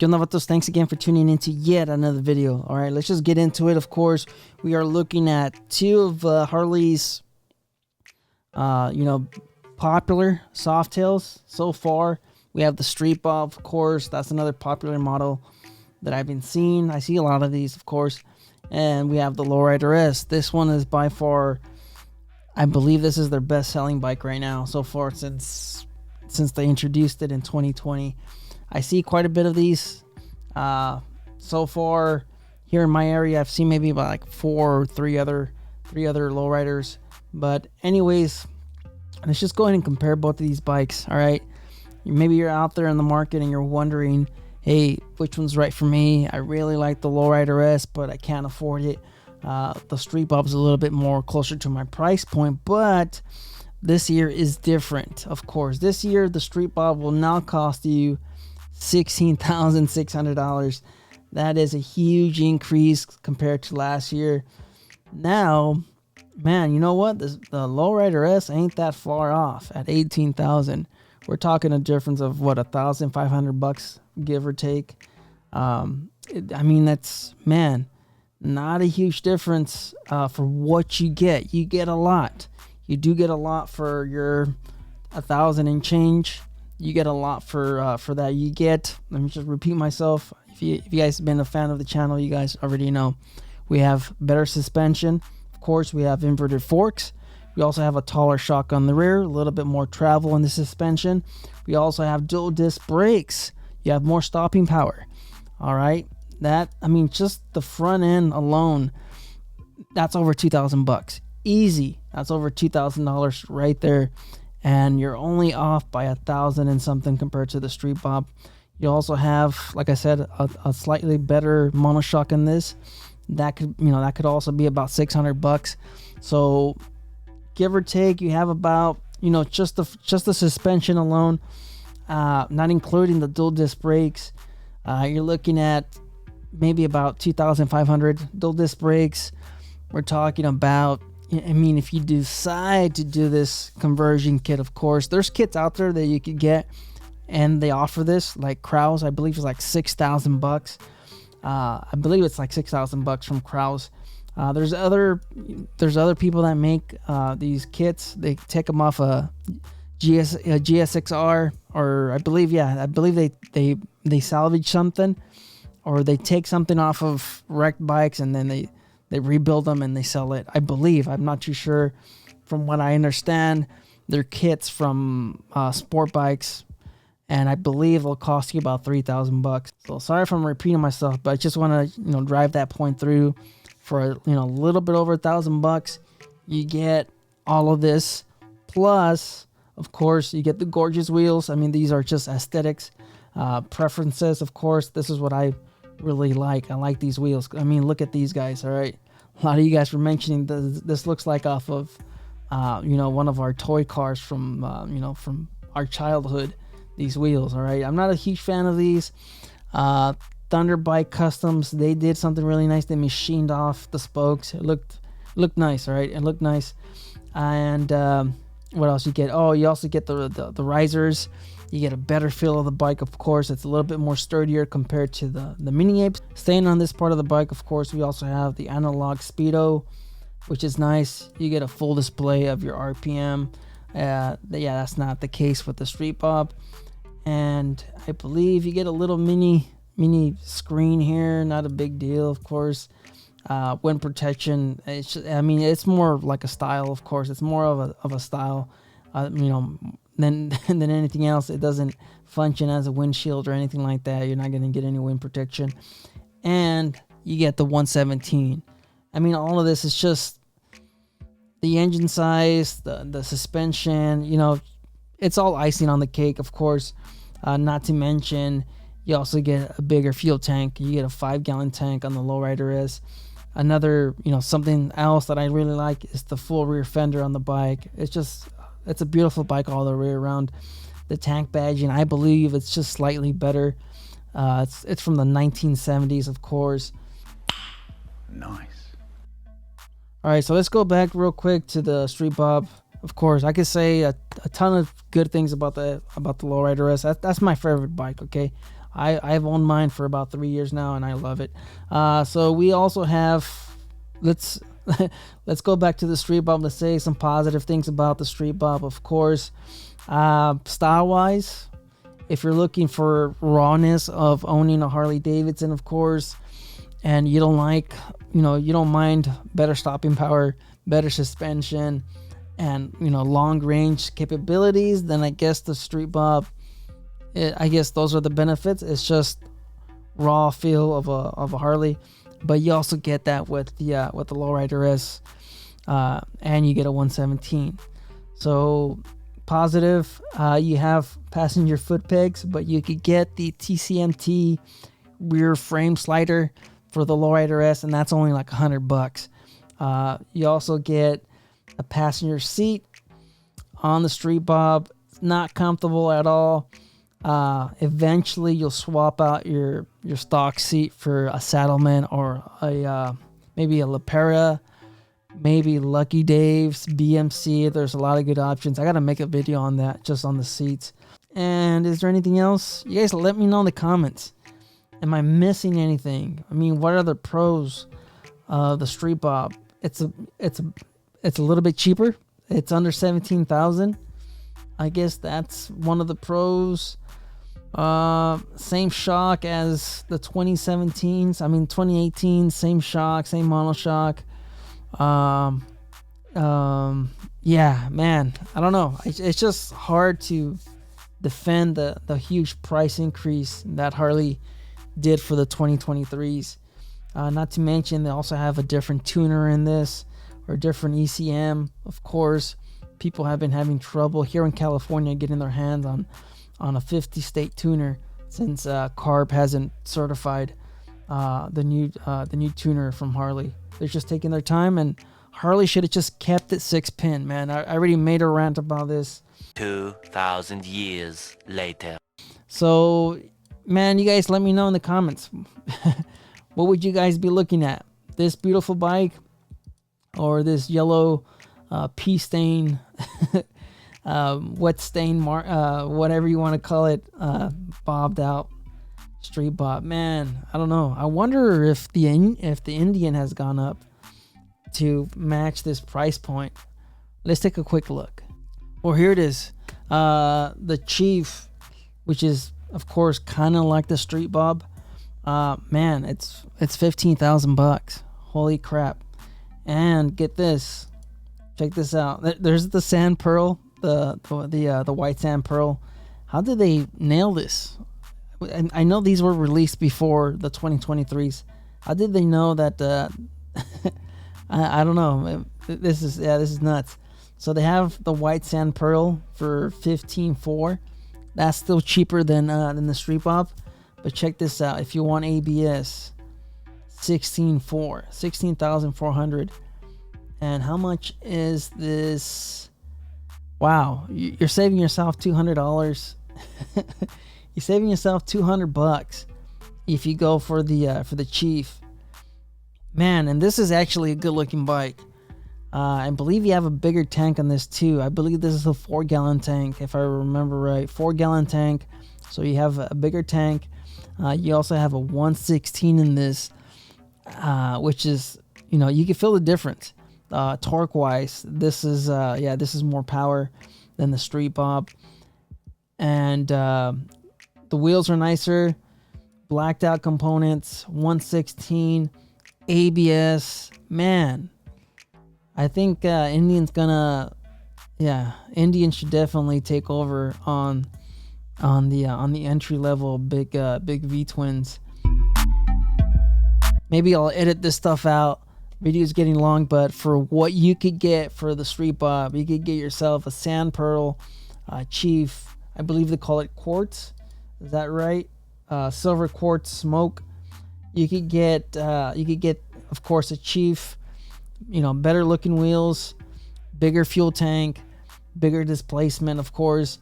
Yo, Novatos, thanks again for tuning into yet another video. All right, let's just get into it. Of course, we are looking at two of Harley's, popular softails so far. We have the Street Bob, of course. That's another popular model that I've been seeing. I see a lot of these, of course. And we have the Lowrider S. This one is by far, I believe this is their best-selling bike right now so far since they introduced it in 2020. I see quite a bit of these so far here in my area. I've seen maybe about like three other lowriders. But anyways, let's just go ahead and compare both of these bikes. All right, maybe you're out there in the market and you're wondering, hey, which one's right for me? I really like the Lowrider S, but I can't afford it. The Street Bob's a little bit more closer to my price point, but this year is different. Of course, this year the Street Bob will now cost you $16,600. That is a huge increase compared to last year. Now, man, you know what? The Lowrider S ain't that far off at $18,000. We're talking a difference of what, $1,500, give or take. I mean, that's, man, not a huge difference for what you get. You get a lot. You do get a lot for your $1,000 and change. You get a lot for that. You get, let me just repeat myself. If you guys have been a fan of the channel, you guys already know. We have better suspension. Of course, we have inverted forks. We also have a taller shock on the rear, a little bit more travel in the suspension. We also have dual disc brakes. You have more stopping power. All right. That, I mean, just the front end alone, that's over $2,000. Easy. That's over $2,000 right there. And you're only off by $1,000 and something compared to the Street Bob. You also have, like I said, a slightly better monoshock in this. That could also be about $600. So give or take, you have about, just the suspension alone, not including the dual disc brakes. You're looking at maybe about $2,500 dual disc brakes. We're talking about, I mean, if you decide to do this conversion kit, of course, there's kits out there that you could get, and they offer this, like Krause. I believe it's like $6,000. I believe it's like $6,000 from Krause. There's other people that make these kits. They take them off a GSX-R, or I believe they salvage something, or they take something off of wrecked bikes and then they rebuild them and they sell it. I believe, I'm not too sure. From what I understand, they're kits from sport bikes, and I believe it'll cost you about $3,000. So sorry if I'm repeating myself, but I just want to drive that point through. For a little bit over $1,000, you get all of this, plus, of course, you get the gorgeous wheels. I mean, these are just aesthetics, preferences. Of course, this is what I really like. I like these wheels. I mean, look at these guys. All right, a lot of you guys were mentioning this looks like off of one of our toy cars from from our childhood. These wheels. All right, I'm not a huge fan of these. Thunderbike Customs, they did something really nice. They machined off the spokes. It looked nice. All right, it looked nice. And what else you get? Oh, you also get the risers. You get a better feel of the bike, of course. It's a little bit more sturdier compared to the Mini Apes. Staying on this part of the bike, of course, we also have the analog speedo, which is nice. You get a full display of your RPM. Yeah, that's not the case with the Street Bob. And I believe you get a little mini screen here. Not a big deal, of course. Wind protection, it's more like a style, of course. It's more of a style, than anything else. It doesn't function as a windshield or anything like that. You're not going to get any wind protection. And you get the 117. I mean, all of this is just the engine size, the suspension, it's all icing on the cake, of course. Not to mention, you also get a bigger fuel tank. You get a 5-gallon tank on the Lowrider S. Another, something else that I really like is the full rear fender on the bike. It's a beautiful bike all the way around. The tank badging, I believe it's just slightly better. It's from the 1970s, of course. Nice. All right, so let's go back real quick to the Street Bob. Of course, I could say a ton of good things about the Lowrider S. That's my favorite bike, okay? I've owned mine for about 3 years now, and I love it. So we also have, let's go back to the Street Bob. Let's say some positive things about the Street Bob. Of course, style wise, if you're looking for rawness of owning a Harley-Davidson, of course, and you don't like, you don't mind better stopping power, better suspension, and long range capabilities, then I guess the Street Bob, I guess those are the benefits. It's just raw feel of a Harley, but you also get that with the Lowrider S, and you get a 117. So positive, you have passenger foot pegs, but you could get the TCMT rear frame slider for the Lowrider S, and that's only like $100. You also get a passenger seat on the Street Bob. It's not comfortable at all. Eventually you'll swap out your stock seat for a Saddlemen or maybe a Lepera, maybe Lucky Dave's, BMC. There's a lot of good options. I gotta make a video on that, just on the seats. And is there anything else? You guys let me know in the comments. Am I missing anything? I mean, what are the pros of the Street Bob? It's a little bit cheaper. It's under 17,000. I guess that's one of the pros. Same shock as the 2017s. I mean 2018, same shock, same monoshock. Yeah, man, I don't know. It's just hard to defend the huge price increase that Harley did for the 2023s. Not to mention they also have a different tuner in this, or different ECM. Of course, people have been having trouble here in California getting their hands on a 50-state tuner since CARB hasn't certified the new tuner from Harley. They're just taking their time, and Harley should have just kept it 6-pin, man. I already made a rant about this. 2,000 years later. So, man, you guys let me know in the comments. What would you guys be looking at? This beautiful bike, or this yellow pea stain, wet stain, whatever you want to call it, bobbed out Street Bob? Man, I don't know. I wonder if the Indian has gone up to match this price point. Let's take a quick look. Well, here it is. The Chief, which is of course kind of like the Street Bob. Man, it's $15,000. Holy crap. And get this, check this out. There's the sand pearl, the white sand pearl. How did they nail this? I know these were released before the 2023s. How did they know that? I don't know. This is nuts. So they have the white sand pearl for $15,400. That's still cheaper than the Street Bob. But check this out. If you want ABS, $16,400. And how much is this? Wow, you're saving yourself $200. You're saving yourself $200 if you go for the Chief. Man, and this is actually a good looking bike. I believe you have a bigger tank on this too. I believe this is a 4-gallon tank, if I remember right. 4-gallon tank. So you have a bigger tank. You also have a 116 in this, which is, you can feel the difference. Torque wise, this is more power than the Street Bob. And the wheels are nicer, blacked out components, 116, ABS. Man, I think Indian should definitely take over on the entry level big V twins. Maybe I'll edit this stuff out. Video's getting long, but for what you could get for the Street Bob, you could get yourself a sand pearl, Chief. I believe they call it quartz. Is that right? Silver quartz smoke. You could get, of course, a Chief. Better looking wheels, bigger fuel tank, bigger displacement. Of course,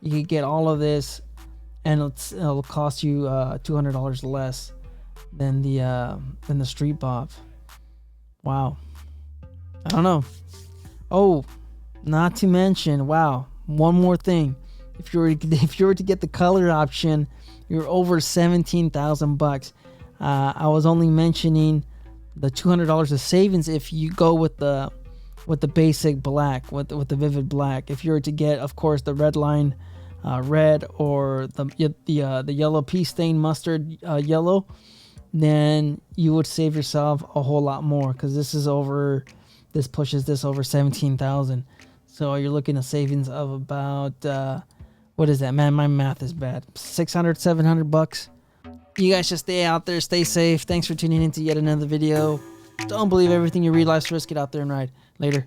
you could get all of this, and it'll cost you $200 less than the Street Bob. Wow. I don't know. Oh, not to mention, wow, one more thing. If you were to get the color option you're over 17,000 bucks. I was only mentioning the $200 of savings if you go with the basic black, with the vivid black. If you were to get, of course, the red line red, or the yellow pea stain mustard yellow, then you would save yourself a whole lot more, because this pushes this over 17,000. So you're looking at savings of about what is that, man? My math is bad. 600, 700 bucks. You guys just stay out there, stay safe. Thanks for tuning in to yet another video. Don't believe everything you read. Life's risk. Get out there and ride. Later.